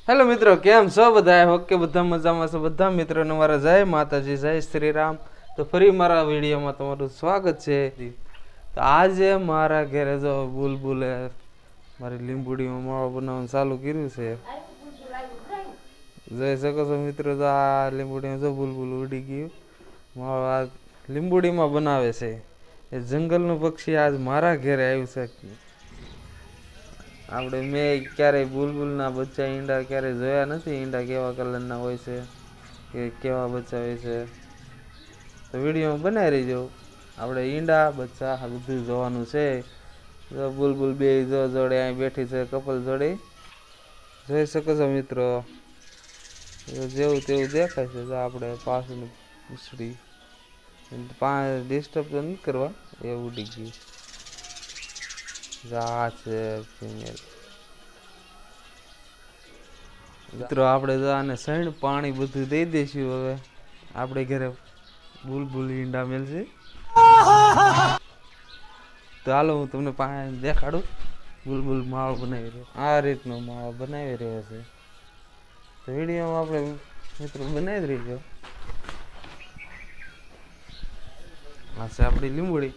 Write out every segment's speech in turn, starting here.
Hello મિત્રો, કેમ છો બધા? ઓકે, બધા મજામાં છો? બધા મિત્રોને મારા જય માતાજી, જય શ્રી રામ. તો ફરી મારા વિડીયોમાં તમારું સ્વાગત છે. તો આજે મારા ઘરે જો બુલબુલે મારી લીંબુડીમાં માળો બનાવવાનું ચાલુ કર્યું છે. જોઈ શકો છો મિત્રો, તો આ લીંબુડીમાં જો બુલબુલ ઉડી ગયું માળો આ લીંબુડીમાં બનાવે છે. એ જંગલનું પક્ષી આજ મારા ઘરે આવ્યું છે. આપણે મેં ક્યારેય બુલબુલના બચ્ચા ઈંડા ક્યારેય જોયા નથી. ઈંડા કેવા કલરના હોય છે કે કેવા બચ્ચા હોય છે, તો વિડીયોમાં બનાવી રહીજો. આપણે ઈંડા બચ્ચા આ બધું જોવાનું છે. બુલબુલ બે જોડે અહીં બેઠી છે, કપલ જોડે જોઈ શકો છો મિત્રો. જેવું તેવું દેખાય છે. આપણે પાછળ પૂછડી ડિસ્ટર્બ તો નથી કરવા, એ ઉડી ગયું. આ છે ફિમેલ મિત્રો. આપણે તો આને સૈણ પાણી બધું દઈ દઈશું. હવે આપણે ઘરે બુલબુલ ઈંડા મેળશે. તો હાલો હું તમને પાણી દેખાડું. બુલબુલ માળો બનાવી રહ્યો, આ રીતનો માળો બનાવી રહ્યો છે. તો વિડીયોમાં આપણે મિત્રો બનાવી જ રહીજો. આ છે આપણી લીંબુડી.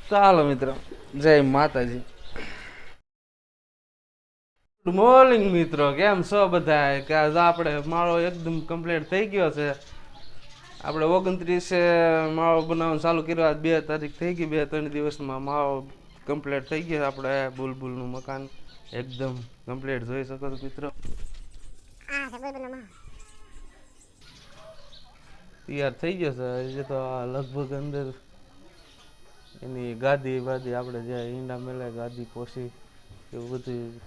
ચાલો મિત્રો, જય માતાજી. ગુડ મોર્નિંગ મિત્રો, કેમ છો બધા? કે આપણે માળો એકદમ કમ્પ્લીટ થઈ ગયો છે. આપણે 29 માળો બનાવવાનું ચાલુ કર્યો. આજ 2 તારીખ થઈ ગઈ. 2-3 દિવસમાં માળો કમ્પ્લીટ થઈ ગયો. આપણે બુલબુલનું મકાન એકદમ કમ્પ્લીટ જોઈ શકો છો મિત્રો. તૈયાર થઈ ગયો છે. હજી તો લગભગ અંદર એની ગાદી બાદી આપણે જે ઈંડા મેળે ગાદી પોસી એવું બધું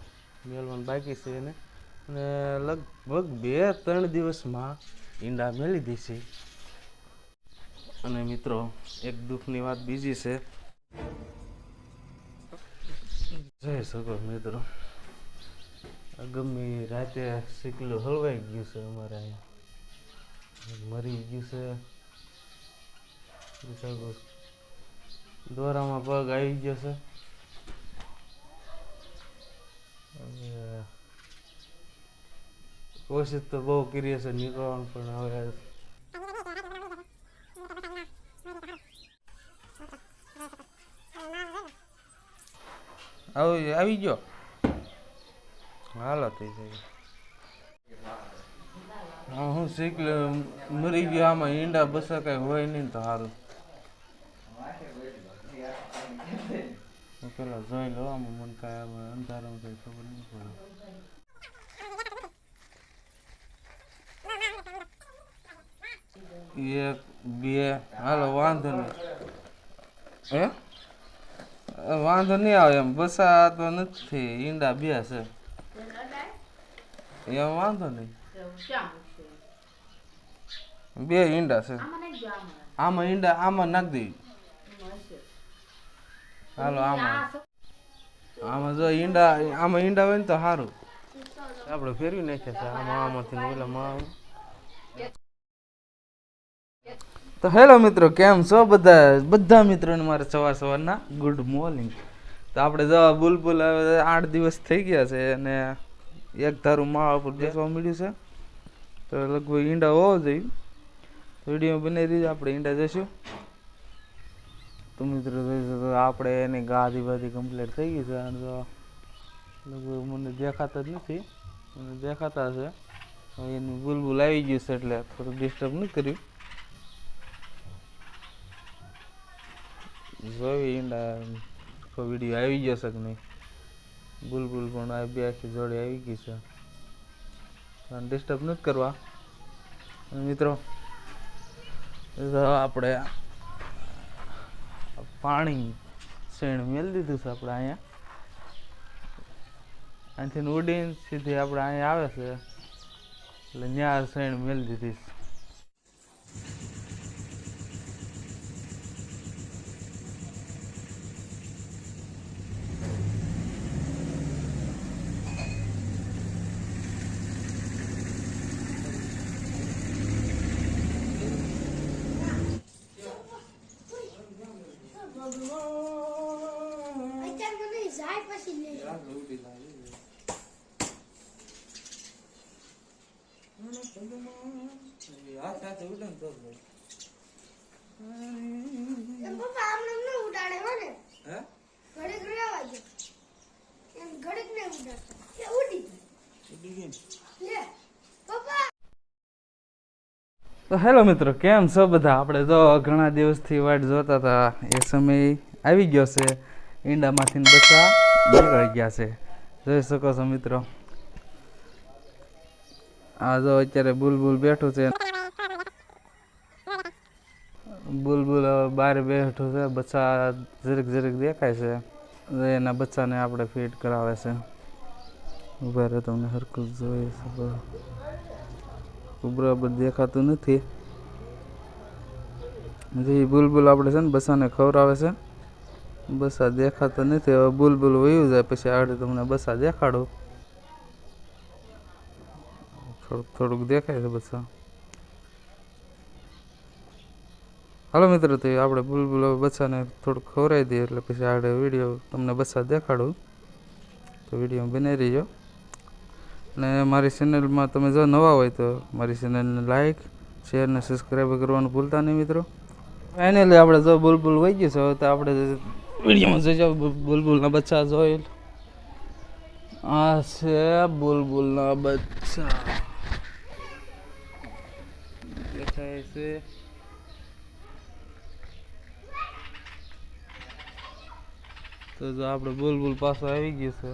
મેળવાનું બાકી છે એને. અને લગભગ 2-3 દિવસમાં ઈંડા મેળી દેશે. અને મિત્રો એક દુઃખની વાત બીજી છે. જોઈ શકો મિત્રો, ગમે રાતે શીકલું હળવાઈ ગયું છે. અમારે અહીંયા મરી ગયું છે. દોરામાં પગ આવી ગયો છે. કોશિશ તો બહુ કરીએ છે નીકળવાનું, પણ હવે આવી ગયો. હાલો થઈ જાય. હા, હું શીખ મરી ગયો. આમાં ઈંડા બસા કઈ હોય નહીં તો સારું. પેલા જોઈ લો. આમાં મને કાંઈ અંધારામાં કઈ ખબર નહીં પડે. એક બે હાલો, વાંધો નહીં. હે વાંધો નહીં આવે એમ. બસા તો નથી, ઈંડા 2 છે એમ. વાંધો નહીં, 2 ઈંડા છે. આમાં ઈંડા આમાં નાખ દઈ. હાલો, આમાં જો ઈંડા આમાં ઈંડા હોય ને તો સારું. આપણે ફેરવી નાખ્યા છે આમાંથી ઓલામાં. તો હેલો મિત્રો, કેમ છો બધા મિત્રોને મારે સવારના ગુડ મોર્નિંગ. તો આપણે જવા બુલબુલ હવે 8 દિવસ થઈ ગયા છે અને એક ધારું માળા ઉપર બેસવા મળ્યું છે. તો લગભગ ઈંડા હોવો જોઈએ. વિડીયો બનાવી દીધો. આપણે ઈંડા જઈશું. તો મિત્રો આપણે એની ગાદી બાદી કમ્પ્લીટ થઈ ગઈ છે. અને તો લગભગ મને દેખાતા જ નથી, મને દેખાતા છે. એની બુલબુલ આવી ગયું છે એટલે થોડું ડિસ્ટર્બ નથી કર્યું. જોઈ ઈંડા વિડીયો આવી ગયો છે કે નહીં. બુલબુલ પણ આ 2 આખી જોડે આવી ગઈ છે. ડિસ્ટર્બ નથી કરવા મિત્રો. આપણે પાણી શેણ મેળ દીધું છે. આપણે અહીંયા અહીંથી ઉડીને સીધી આપણે અહીંયા આવે છે એટલે ત્યાં શેણ મેળ દીધી છે. તો હેલો મિત્રો, કેમ છો બધા? આપણે તો ઘણા દિવસથી વાટ જોતા હતા, એ સમય આવી ગયો છે. ઈંડામાંથી બચ્ચા નીકળી ગયા છે, જોઈ શકો છો મિત્રો. આ જો અત્યારે બુલબુલ બેઠું છે, બુલબુલ બહાર બેઠું છે. બચ્ચા જરીક જરીક દેખાય છે, એના બચ્ચાને આપણે ફીડ કરાવે છે. ઉભા રહે, તમને હરકત જોઈ શકો. બરાબર દેખાતું નથી. જે બુલબુલ આપણે છે ને બસાને ખવડાવે છે. બસા દેખાતા નથી. હવે બુલબુલ વયું જાય પછી આગળ તમને બસા દેખાડું. થોડુંક થોડુંક દેખાય છે બસા. હાલો મિત્રો, તો આપણે બુલબુલ બચ્ચાને થોડુંક ખવડાવી દઈએ એટલે પછી આગળ વિડીયો તમને બચ્ચા દેખાડું. તો વિડીયો બનાવી રહીજો. અને મારી ચેનલમાં તમે જો નવા હોય તો મારી ચેનલને લાઈક, શેર અને સબસ્ક્રાઈબ કરવાનું ભૂલતા નહીં મિત્રો. ફાઇનલી આપણે જો બુલબુલ વહી ગયું છે. હવે તો આપણે વિડીયોમાં જોઈજો બુલબુલના બચ્ચા જોઈ. આ છે બુલબુલના બચ્ચા, દેખાય છે. તો જો આપણે બુલબુલ પાછો આવી ગયું છે.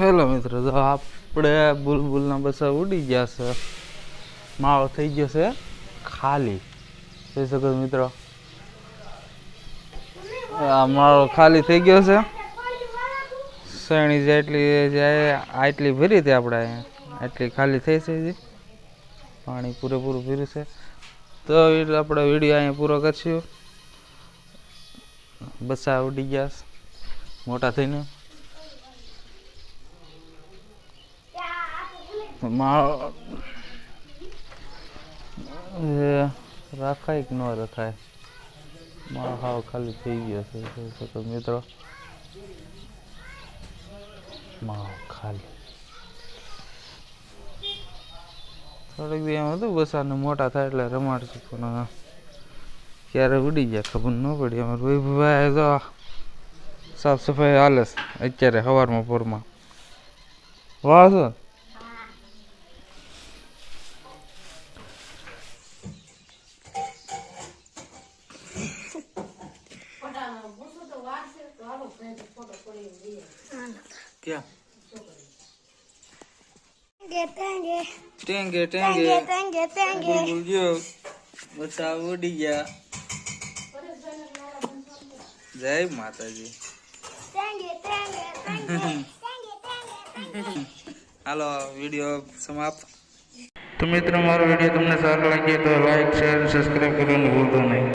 હેલો મિત્રો, તો આપણે બુલબુલના બચ્ચા ઉડી ગયા છે. માળો થઈ ગયો છે ખાલી, જોઈ શકો મિત્રો. આ માળો ખાલી થઈ ગયો છે. શેણી જેટલી જાય આટલી ભરી હતી આપણે, આટલી ખાલી થઈ છે. પાણી પૂરેપૂરું ભર્યું છે. તો આપણે વિડીયો અહીંયા પૂરો કરશું. બચ્ચા ઉડી ગયા મોટા થઈને. રાખાય કે ન રખાય? માળ હાવ ખાલી થઈ ગયો છે મિત્રો. માળ ખાલી થોડીક દી એમ હતું બસાને મોટા થાય એટલે રમાડશું, પણ ક્યારે ઉડી ગયા ખબર ન પડી. અમારે ભાઈ તો સાફ સફાઈ હાલે અત્યારે સવારમાં પોરમાં. વાહ છો क्या? टेंगे टेंगे जो बच्चा उड़ी गया. जय माता जी. હાલો, વિડીયો સમાપ્ત. તો મિત્રો, મારો વિડીયો તમને સારો લાગે તો લાઈક, શેર, સબસ્ક્રાઈબ કરવાનું ભૂલતો નહીં.